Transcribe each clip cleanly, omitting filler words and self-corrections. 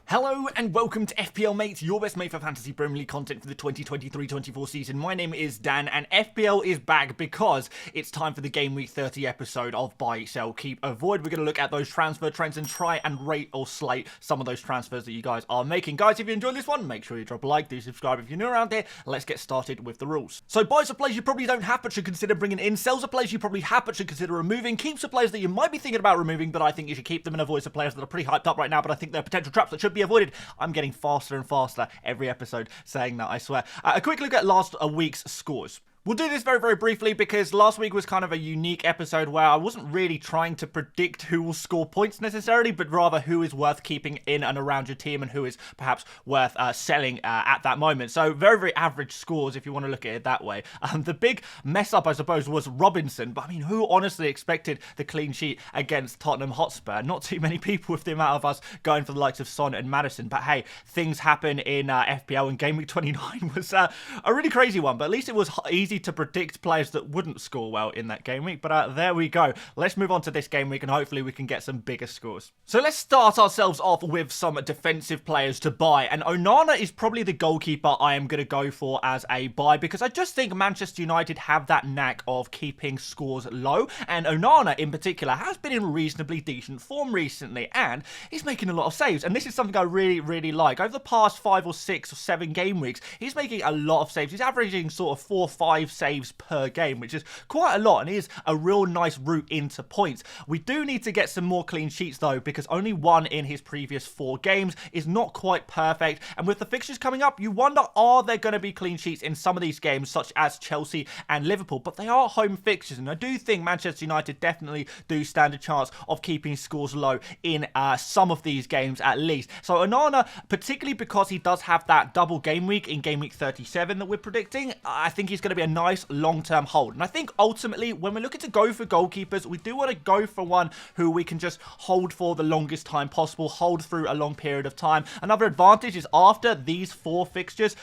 Hello and welcome to FPL Mate, your best mate for fantasy Premier League content for the 2023-24 season. My name is Dan and FPL is back because it's time for the Gameweek 30 episode of Buy, Sell, Keep, Avoid. We're going to look at those transfer trends and try and rate or slate some of those transfers that you guys are making. Guys, if you enjoyed this one, make sure you drop a like, do subscribe if you're new around here. Let's get started with the rules. So buys are players you probably don't have but should consider bringing in, sells are players you probably have but should consider removing, keeps are players that you might be thinking about removing but I think you should keep them, and avoids are players that are pretty hyped up right now but I think they're potential traps that should be avoided. I'm getting faster and faster every episode saying that, I swear. A quick look at last week's scores. We'll do this very, very briefly because last week was kind of a unique episode where I wasn't really trying to predict who will score points necessarily, but rather who is worth keeping in and around your team and who is perhaps worth selling at that moment. So very, very average scores if you want to look at it that way. The big mess up, I suppose, was Robinson. But I mean, who honestly expected the clean sheet against Tottenham Hotspur? Not too many people with the amount of us going for the likes of Son and Maddison. But hey, things happen in FPL, and Gameweek 29 was a really crazy one. But at least it was easy to predict players that wouldn't score well in that game week, but there we go. Let's move on to this game week and hopefully we can get some bigger scores. So let's start ourselves off with some defensive players to buy, and Onana is probably the goalkeeper I am going to go for as a buy because I just think Manchester United have that knack of keeping scores low, and Onana in particular has been in reasonably decent form recently and he's making a lot of saves, and this is something I really like. Over the past 5 or 6 or 7 game weeks he's making a lot of saves. He's averaging sort of 4 or 5 saves per game, which is quite a lot and is a real nice route into points. We do need to get some more clean sheets though, because only 1 in his previous 4 games is not quite perfect, and with the fixtures coming up you wonder, are there going to be clean sheets in some of these games such as Chelsea and Liverpool? But they are home fixtures and I do think Manchester United definitely do stand a chance of keeping scores low in some of these games at least. So Onana, particularly because he does have that double game week in game week 37 that we're predicting, I think he's going to be a nice long-term hold. And I think ultimately when we're looking to go for goalkeepers, we do want to go for one who we can just hold for the longest time possible, hold through a long period of time. Another advantage is after these 4 fixtures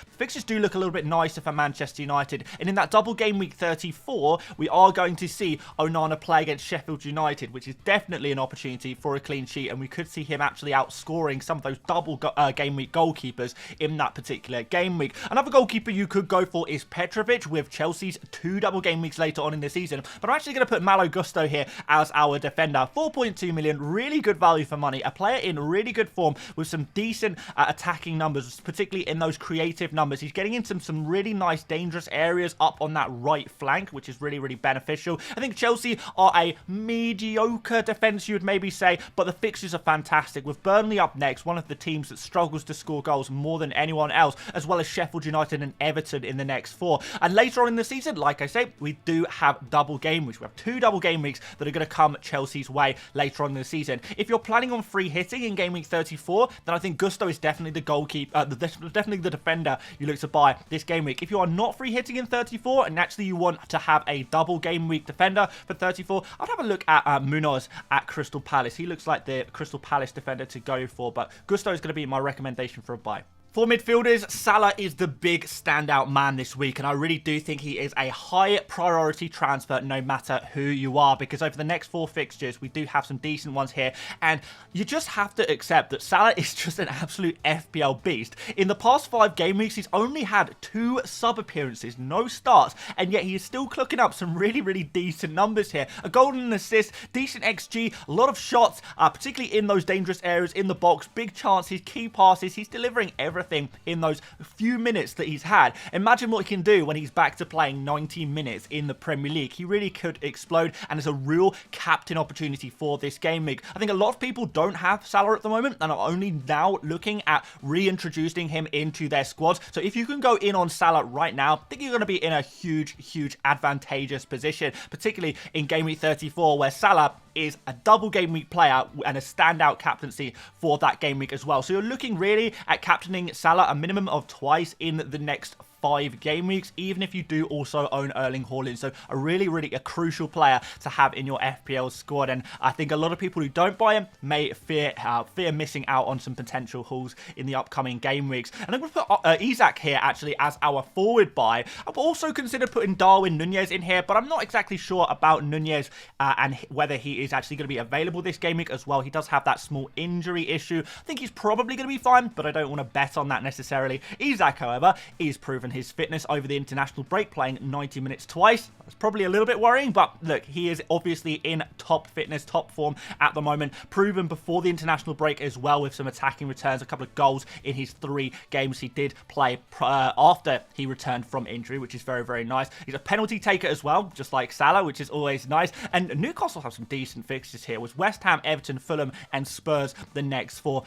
do look a little bit nicer for Manchester United, and in that double game week 34 we are going to see Onana play against Sheffield United, which is definitely an opportunity for a clean sheet, and we could see him actually outscoring some of those double game week goalkeepers in that particular game week. Another goalkeeper you could go for is Petrovic with Chelsea's 2 double game weeks later on in the season, but I'm actually going to put Malo Gusto here as our defender. 4.2 million, really good value for money, a player in really good form with some decent attacking numbers, particularly in those creative numbers. He's getting into some really nice dangerous areas up on that right flank, which is really beneficial. I think Chelsea are a mediocre defence, you would maybe say, but the fixtures are fantastic, with Burnley up next, one of the teams that struggles to score goals more than anyone else, as well as Sheffield United and Everton in the next 4. And later on in the season, like I say, we do have double game weeks. We have 2 double game weeks that are going to come Chelsea's way later on in the season. If you're planning on free hitting in game week 34, then I think Gusto is definitely the goalkeeper, definitely the defender you look to buy this game week. If you are not free hitting in 34 and actually you want to have a double game week defender for 34, I'd have a look at Munoz at Crystal Palace. He looks like the Crystal Palace defender to go for, but Gusto is going to be my recommendation for a buy. For midfielders, Salah is the big standout man this week, and I really do think he is a high priority transfer no matter who you are, because over the next 4 fixtures, we do have some decent ones here, and you just have to accept that Salah is just an absolute FPL beast. In the past 5 game weeks, he's only had 2 sub appearances, no starts, and yet he is still clocking up some really decent numbers here. A goal and an assist, decent XG, a lot of shots, particularly in those dangerous areas in the box, big chances, key passes. He's delivering everything in those few minutes that he's had. Imagine what he can do when he's back to playing 90 minutes in the Premier League. He really could explode, and it's a real captain opportunity for this game week. I think a lot of people don't have Salah at the moment and are only now looking at reintroducing him into their squads. So if you can go in on Salah right now, I think you're going to be in a huge advantageous position, particularly in game week 34 where Salah is a double game week player and a standout captaincy for that game week as well. So you're looking really at captaining Salah a minimum of twice in the next 5 game weeks, even if you do also own Erling Haaland. So a really a crucial player to have in your FPL squad. And I think a lot of people who don't buy him may fear missing out on some potential hauls in the upcoming game weeks. And I'm going to put Isak here actually as our forward buy. I've also considered putting Darwin Nunez in here, but I'm not exactly sure about Nunez and whether he is actually going to be available this game week as well. He does have that small injury issue. I think he's probably going to be fine, but I don't want to bet on that necessarily. Isak, however, is proven his fitness over the international break, playing 90 minutes twice. That's probably a little bit worrying, but look, he is obviously in top fitness, top form at the moment. Proven before the international break as well with some attacking returns, a couple of goals in his 3 games he did play after he returned from injury, which is very nice. He's a penalty taker as well, just like Salah, which is always nice. And Newcastle have some decent fixtures here with West Ham, Everton, Fulham and Spurs the next 4.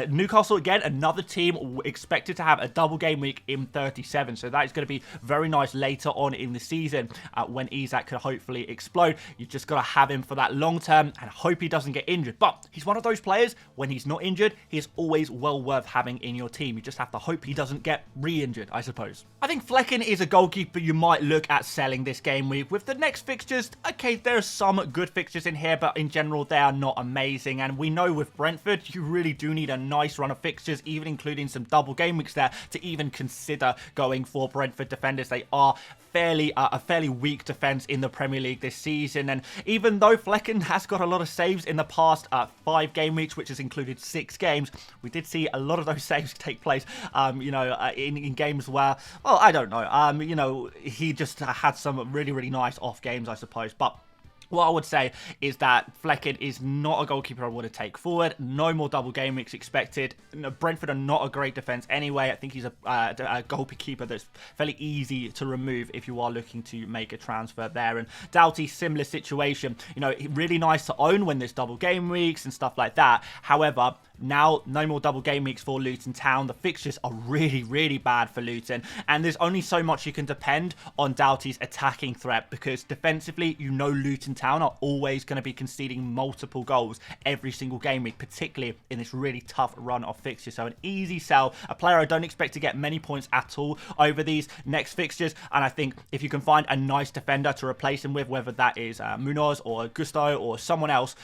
Newcastle, again, another team expected to have a double game week in 37. So that is going to be very nice later on in the season when Isak could hopefully explode. You've just got to have him for that long term and hope he doesn't get injured. But he's one of those players, when he's not injured, he is always well worth having in your team. You just have to hope he doesn't get re-injured, I suppose. I think Flecken is a goalkeeper you might look at selling this game week. With the next fixtures, okay, there are some good fixtures in here, but in general, they are not amazing. And we know with Brentford, you really do need a nice run of fixtures, even including some double game weeks there, to even consider going for Brentford defenders. They are a fairly weak defence in the Premier League this season, and even though Flecken has got a lot of saves in the past 5 game weeks, which has included 6 games, we did see a lot of those saves take place in games where, well, I don't know, he just had some really nice off games, I suppose. But what I would say is that Flecken is not a goalkeeper I want to take forward. No more double game weeks expected. Brentford are not a great defence anyway. I think he's a goalkeeper that's fairly easy to remove if you are looking to make a transfer there. And Doughty, similar situation. Really nice to own when there's double game weeks and stuff like that. However, now, no more double game weeks for Luton Town. The fixtures are really bad for Luton. And there's only so much you can depend on Doughty's attacking threat, because defensively, Luton Town are always going to be conceding multiple goals every single game week, particularly in this really tough run of fixtures. So an easy sell, a player I don't expect to get many points at all over these next fixtures. And I think if you can find a nice defender to replace him with, whether that is Munoz or Gusto or someone else,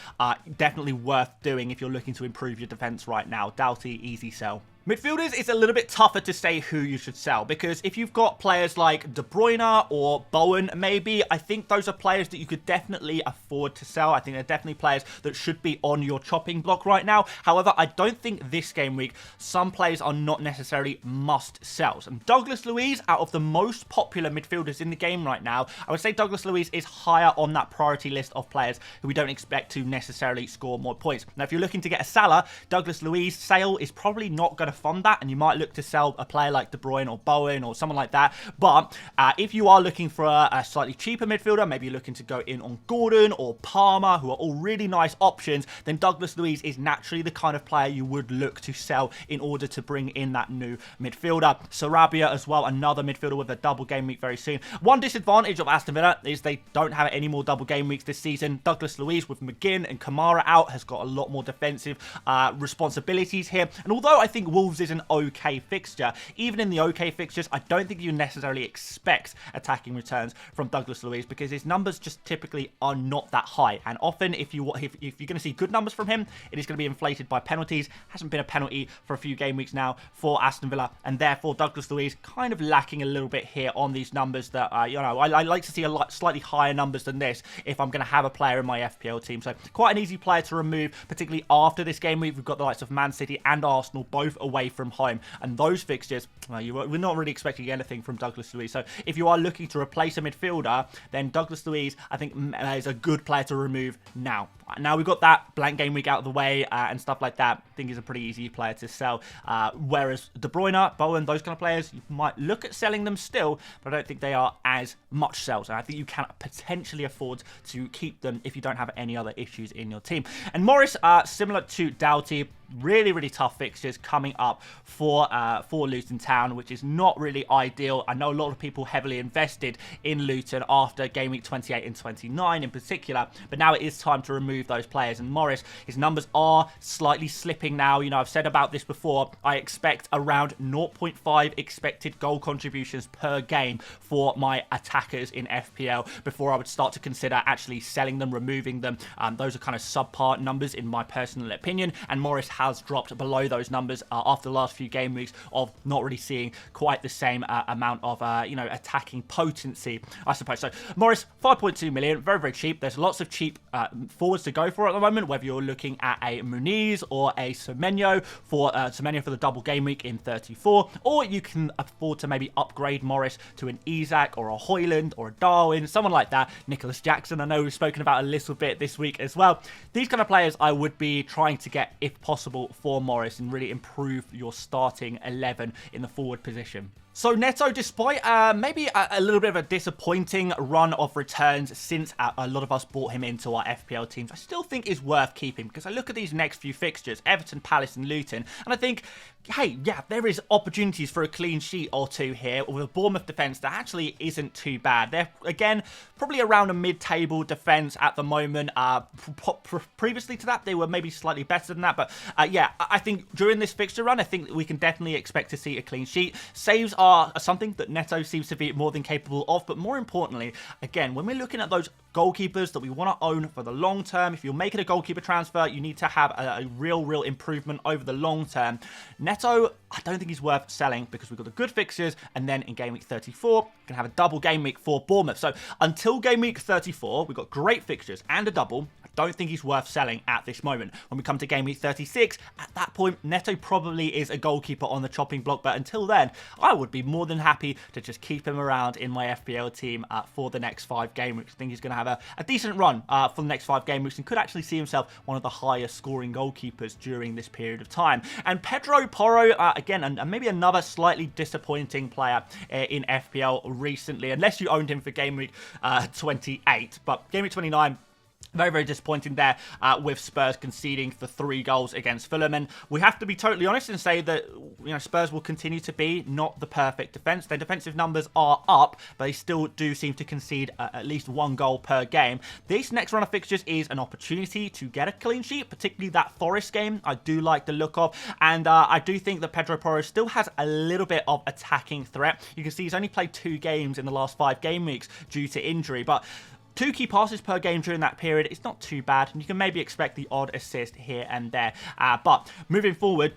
definitely worth doing if you're looking to improve your defense right now. Doughty, easy sell. Midfielders is a little bit tougher to say who you should sell, because if you've got players like De Bruyne or Bowen, maybe, I think those are players that you could definitely afford to sell. I think they're definitely players that should be on your chopping block right now. However, I don't think this game week, some players are not necessarily must sells. And Douglas Luiz, out of the most popular midfielders in the game right now, I would say Douglas Luiz is higher on that priority list of players who we don't expect to necessarily score more points. Now, if you're looking to get a Salah, Douglas Luiz sale is probably not going to fund that, and you might look to sell a player like De Bruyne or Bowen or someone like that. But if you are looking for a slightly cheaper midfielder, maybe you're looking to go in on Gordon or Palmer, who are all really nice options, then Douglas Luiz is naturally the kind of player you would look to sell in order to bring in that new midfielder. Sarabia as well, another midfielder with a double game week very soon. One disadvantage of Aston Villa is they don't have any more double game weeks this season. Douglas Luiz, with McGinn and Kamara out, has got a lot more defensive responsibilities here. And although I think Wolves is an okay fixture, even in the okay fixtures, I don't think you necessarily expect attacking returns from Douglas Luiz, because his numbers just typically are not that high. And often, if you're going to see good numbers from him, it is going to be inflated by penalties. Hasn't been a penalty for a few game weeks now for Aston Villa, and therefore Douglas Luiz kind of lacking a little bit here on these numbers that I like to see slightly higher numbers than this if I'm going to have a player in my FPL team. So quite an easy player to remove, particularly after this game week. We've got the likes of Man City and Arsenal both away from home, and those fixtures, we're not really expecting anything from Douglas Luiz. So if you are looking to replace a midfielder, then Douglas Luiz, I think, is a good player to remove now. Now we've got that blank game week out of the way and stuff like that. I think he's a pretty easy player to sell. Whereas De Bruyne, Bowen, those kind of players, you might look at selling them still, but I don't think they are as much sells. And I think you can potentially afford to keep them if you don't have any other issues in your team. And Morris, similar to Doughty, really tough fixtures coming up for Luton Town, which is not really ideal. I know a lot of people heavily invested in Luton after game week 28 and 29 in particular, but now it is time to remove those players. And Morris, his numbers are slightly slipping now. You know, I've said about this before. I expect around 0.5 expected goal contributions per game for my attackers in FPL before I would start to consider actually selling them, removing them. Those are kind of subpar numbers in my personal opinion, and Morris has dropped below those numbers after the last few game weeks of not really seeing quite the same amount of attacking potency, I suppose. So Morris, 5.2 million, very cheap. There's lots of cheap forwards to go for at the moment, whether you're looking at a Muniz or a Semenyo for the double game week in 34, or you can afford to maybe upgrade Morris to an Isak or a Højlund or a Darwin, someone like that. Nicholas Jackson, I know we've spoken about a little bit this week as well. These kind of players I would be trying to get, if possible, for Morris and really improve your starting 11 in the forward position. So Neto, despite maybe a little bit of a disappointing run of returns since a lot of us bought him into our FPL teams, I still think is worth keeping, because I look at these next few fixtures, Everton, Palace and Luton, and I think, hey, yeah, there is opportunities for a clean sheet or two here with a Bournemouth defence that actually isn't too bad. They're, again, probably around a mid-table defence at the moment. Previously to that, they were maybe slightly better than that, but yeah, I think during this fixture run, I think we can definitely expect to see a clean sheet. Saves are something that Neto seems to be more than capable of, but more importantly, again, when we're looking at those goalkeepers that we want to own for the long term, if you're making a goalkeeper transfer, you need to have a real improvement over the long term. Neto, I don't think he's worth selling, because we've got the good fixtures, and then in game week 34, we're going to have a double game week for Bournemouth. So until game week 34, we've got great fixtures and a double. Don't think he's worth selling at this moment. When we come to game week 36, at that point, Neto probably is a goalkeeper on the chopping block, but until then, I would be more than happy to just keep him around in my FPL team for the next 5 game weeks. I think he's going to have a decent run for the next 5 game weeks and could actually see himself one of the highest scoring goalkeepers during this period of time. And Pedro Porro, again, and maybe another slightly disappointing player in FPL recently, unless you owned him for game week 28, but game week 29, very disappointing there with Spurs conceding for 3 goals against Fulham. And we have to be totally honest and say that, you know, Spurs will continue to be not the perfect defence. Their defensive numbers are up, but they still do seem to concede at least 1 goal per game. This next run of fixtures is an opportunity to get a clean sheet, particularly that Forest game. I do like the look of, and I do think that Pedro Porro still has a little bit of attacking threat. You can see he's only played 2 games in the last 5 game weeks due to injury, but 2 key passes per game during that period, it's not too bad, and you can maybe expect the odd assist here and there. But moving forward,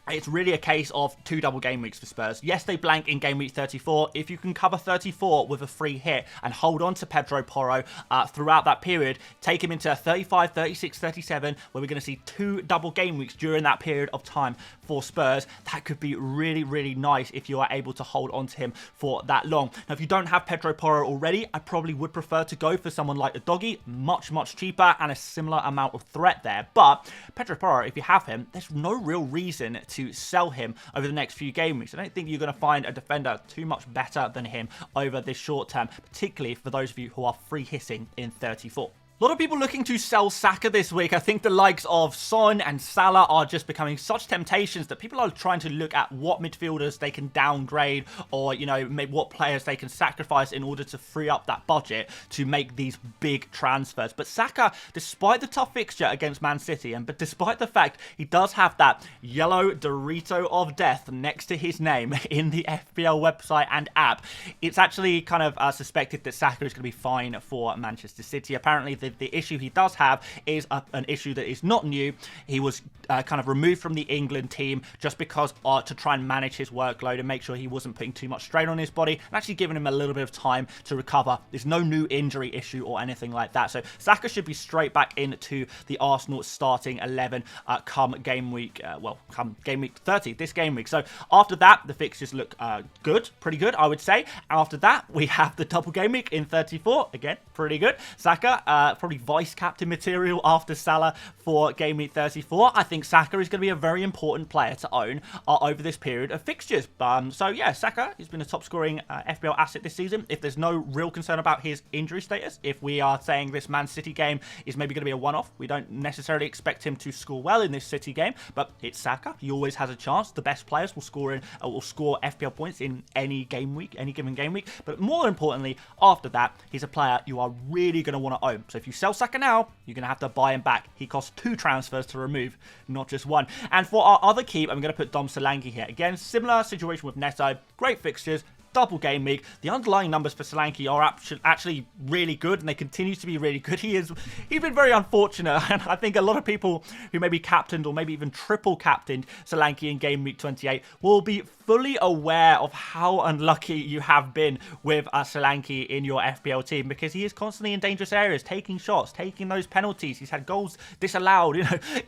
it's really a case of 2 double game weeks for Spurs. Yes, they blank in game week 34. If you can cover 34 with a free hit and hold on to Pedro Porro throughout that period, take him into 35, 36, 37, where we're going to see 2 double game weeks during that period of time for Spurs. That could be really nice if you are able to hold on to him for that long. Now, if you don't have Pedro Porro already, I probably would prefer to go for someone like a Doggy, much cheaper and a similar amount of threat there. But Pedro Porro, if you have him, there's no real reason to sell him over the next few game weeks. I don't think you're going to find a defender too much better than him over this short term, particularly for those of you who are free hitting in 34. A lot of people looking to sell Saka this week. I think the likes of Son and Salah are just becoming such temptations that people are trying to look at what midfielders they can downgrade, or, you know, maybe what players they can sacrifice in order to free up that budget to make these big transfers. But Saka, despite the tough fixture against Man City, but despite the fact he does have that yellow Dorito of death next to his name in the FPL website and app, it's actually kind of suspected that Saka is going to be fine for Manchester City. Apparently, the issue he does have is an issue that is not new. He was kind of removed from the England team just because to try and manage his workload and make sure he wasn't putting too much strain on his body, and actually giving him a little bit of time to recover. There's no new injury issue or anything like that. So Saka should be straight back into the Arsenal starting 11 come game week 30, this game week. So after that, the fixtures look good, pretty good, I would say. After that, we have the double game week in 34. Again, pretty good. Saka probably vice-captain material after Salah for Game Week 34. I think Saka is going to be a very important player to own over this period of fixtures. So yeah, Saka has been a top-scoring FPL asset this season. If there's no real concern about his injury status, if we are saying this Man City game is maybe going to be a one-off, we don't necessarily expect him to score well in this City game, but it's Saka. He always has a chance. The best players will score FPL points in any game week, any given game week. But more importantly, after that, he's a player you are really going to want to own. So if you sell Saka now, you're going to have to buy him back. He costs 2 transfers to remove, not just 1. And for our other keep, I'm going to put Dom Solanke here. Again, similar situation with Neto. Great fixtures. Double game week. The underlying numbers for Solanke are actually really good, and they continue to be really good. He's been very unfortunate, and I think a lot of people who maybe captained or maybe even triple captained Solanke in game week 28 will be fully aware of how unlucky you have been with Solanke in your FPL team, because he is constantly in dangerous areas, taking shots, taking those penalties. He's had goals disallowed.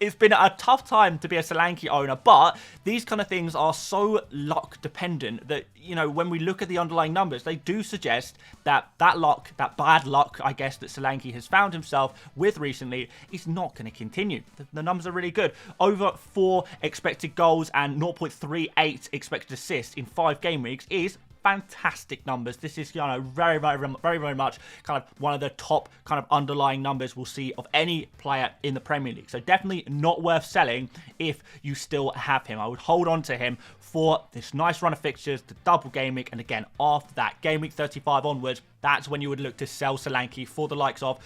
It's been a tough time to be a Solanke owner, but these kind of things are so luck dependent that, when we look at the underlying numbers, they do suggest that luck, that bad luck, I guess, that Solanke has found himself with recently is not going to continue. The numbers are really good. Over 4 expected goals and 0.38 expected assists in 5 game weeks is fantastic numbers. This is, very, very, very, very much kind of one of the top kind of underlying numbers we'll see of any player in the Premier League. So definitely not worth selling if you still have him. I would hold on to him for this nice run of fixtures, the double game week, and again, after that, game week 35 onwards, that's when you would look to sell Solanke for the likes of,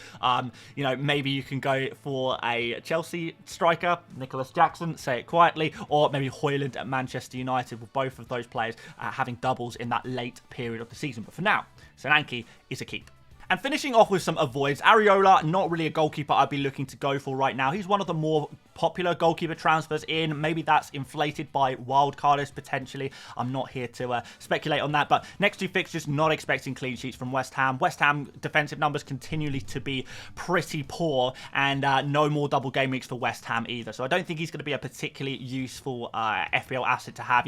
maybe you can go for a Chelsea striker, Nicholas Jackson, say it quietly, or maybe Højlund at Manchester United, with both of those players having doubles in that late period of the season. But for now, Solanke is a keep. And finishing off with some avoids, Areola, not really a goalkeeper I'd be looking to go for right now. He's one of the more popular goalkeeper transfers in. Maybe that's inflated by wildcarders potentially. I'm not here to speculate on that. But next 2 fixtures, not expecting clean sheets from West Ham. West Ham defensive numbers continually to be pretty poor, and no more double game weeks for West Ham either. So I don't think he's going to be a particularly useful FPL asset to have.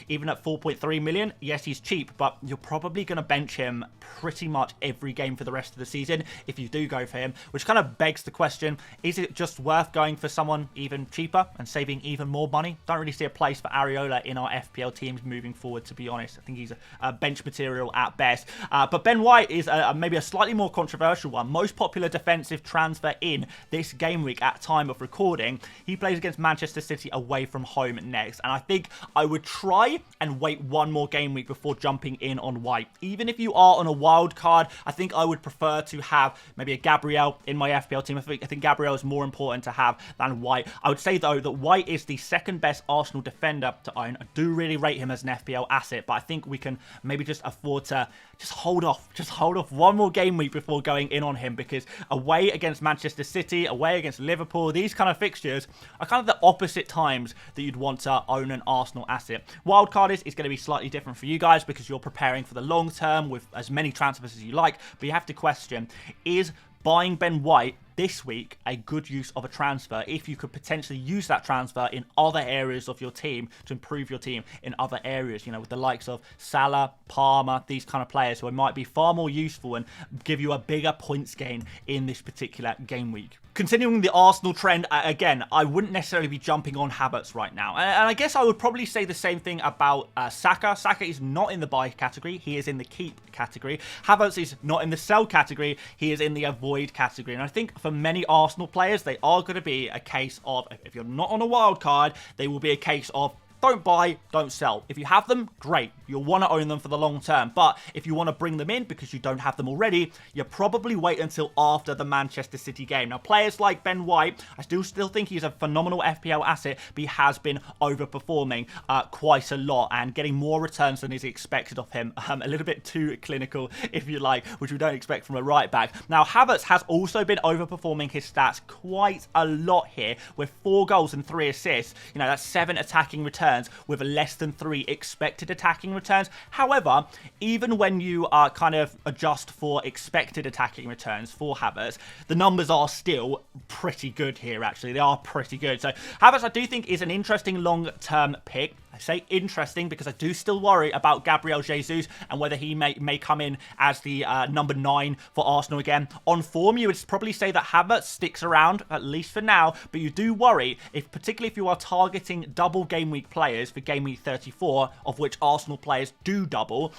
Even at 4.3 million, yes, he's cheap, but you're probably going to bench him pretty much every game for the rest of the season if you do go for him, which kind of begs the question, is it just worth going for someone even cheaper and saving even more money? Don't really see a place for Areola in our FPL teams moving forward, to be honest. I think he's a bench material at best. But Ben White is maybe a slightly more controversial one. Most popular defensive transfer in this game week at time of recording. He plays against Manchester City away from home next, and I think I would try and wait 1 more game week before jumping in on White. Even if you are on a wild card, I think I would prefer to have maybe a Gabriel in my FPL team. I think Gabriel is more important to have than White. I would say, though, that White is the second best Arsenal defender to own. I do really rate him as an FPL asset, but I think we can maybe just afford to just hold off 1 more game week before going in on him, because away against Manchester City, away against Liverpool, these kind of fixtures are kind of the opposite times that you'd want to own an Arsenal asset. Wildcard is going to be slightly different for you guys because you're preparing for the long term with as many transfers as you like, but you have to question, is buying Ben White this week a good use of a transfer if you could potentially use that transfer in other areas of your team to improve your team in other areas, with the likes of Salah, Palmer, these kind of players who might be far more useful and give you a bigger points gain in this particular game week. Continuing the Arsenal trend, again, I wouldn't necessarily be jumping on Havertz right now. And I guess I would probably say the same thing about Saka. Saka is not in the buy category. He is in the keep category. Havertz is not in the sell category. He is in the avoid category. And I think for many Arsenal players, they are going to be a case of, if you're not on a wild card, they will be a case of don't buy, don't sell. If you have them, great. You'll want to own them for the long term. But if you want to bring them in because you don't have them already, you probably wait until after the Manchester City game. Now, players like Ben White, I still think he's a phenomenal FPL asset, but he has been overperforming quite a lot and getting more returns than is expected of him. A little bit too clinical, if you like, which we don't expect from a right back. Now, Havertz has also been overperforming his stats quite a lot here with 4 goals and 3 assists. That's 7 attacking returns returns with less than 3 expected attacking returns. However, even when you kind of adjust for expected attacking returns for Havertz, the numbers are still pretty good here, actually. They are pretty good. So Havertz, I do think, is an interesting long-term pick. I say interesting because I do still worry about Gabriel Jesus and whether he may come in as the number 9 for Arsenal again. On form, you would probably say that Havertz sticks around, at least for now, but you do worry, particularly if you are targeting double game week players for game week 34, of which Arsenal players do double.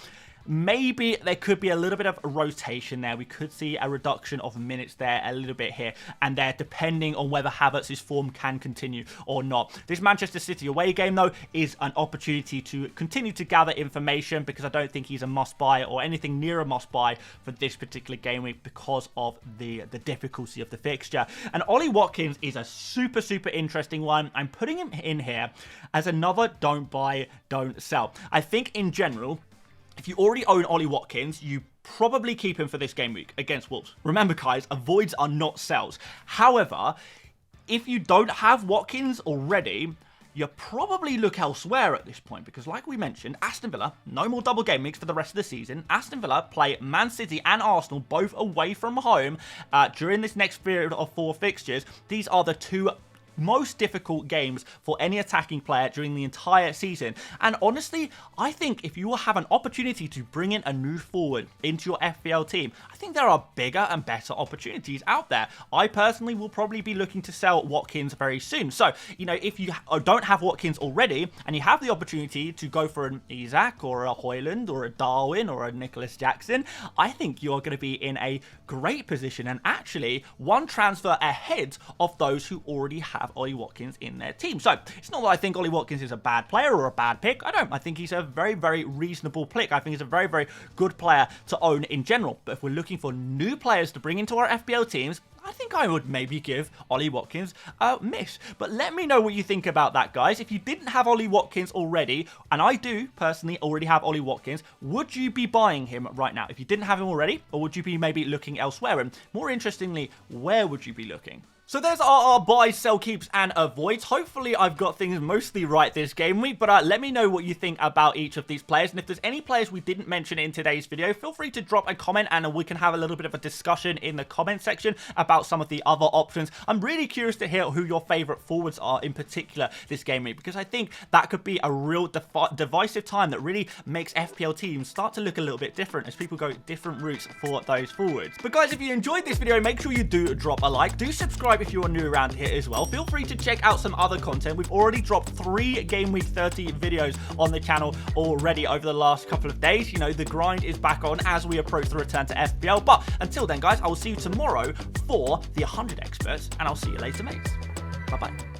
Maybe there could be a little bit of a rotation there. We could see a reduction of minutes there a little bit here and there, depending on whether Havertz's form can continue or not. This Manchester City away game, though, is an opportunity to continue to gather information because I don't think he's a must-buy or anything near a must-buy for this particular game week because of the difficulty of the fixture. And Ollie Watkins is a super, super interesting one. I'm putting him in here as another don't buy, don't sell. I think in general, if you already own Ollie Watkins, you probably keep him for this game week against Wolves. Remember, guys, avoids are not sells. However, if you don't have Watkins already, you probably look elsewhere at this point because, like we mentioned, Aston Villa, no more double game weeks for the rest of the season. Aston Villa play Man City and Arsenal both away from home during this next period of 4 fixtures. These are the 2 most difficult games for any attacking player during the entire season. And honestly, I think if you have an opportunity to bring in a new forward into your FPL team, I think there are bigger and better opportunities out there. I personally will probably be looking to sell Watkins very soon. So, you know, if you don't have Watkins already and you have the opportunity to go for an Isak or a Højlund or a Darwin or a Nicholas Jackson, I think you're going to be in a great position and actually one transfer ahead of those who already have Ollie Watkins in their team. So it's not that I think Ollie Watkins is a bad player or a bad pick. I don't. I think he's a very, very reasonable pick. I think he's a very, very good player to own in general. But if we're looking for new players to bring into our FPL teams, I think I would maybe give Ollie Watkins a miss. But let me know what you think about that, guys. If you didn't have Ollie Watkins already, and I do personally already have Ollie Watkins, would you be buying him right now if you didn't have him already? Or would you be maybe looking elsewhere? And more interestingly, where would you be looking? So there's our buys, sell, keeps, and avoids. Hopefully I've got things mostly right this game week, but let me know what you think about each of these players. And if there's any players we didn't mention in today's video, feel free to drop a comment and we can have a little bit of a discussion in the comment section about some of the other options. I'm really curious to hear who your favorite forwards are in particular this game week, because I think that could be a real divisive time that really makes FPL teams start to look a little bit different as people go different routes for those forwards. But guys, if you enjoyed this video, make sure you do drop a like. Do subscribe if you are new around here as well. Feel free to check out some other content. We've already dropped 3 Game Week 30 videos on the channel already over the last couple of days. You know, the grind is back on as we approach the return to FPL. But until then, guys, I will see you tomorrow for the 100 experts, and I'll see you later, mates. Bye-bye.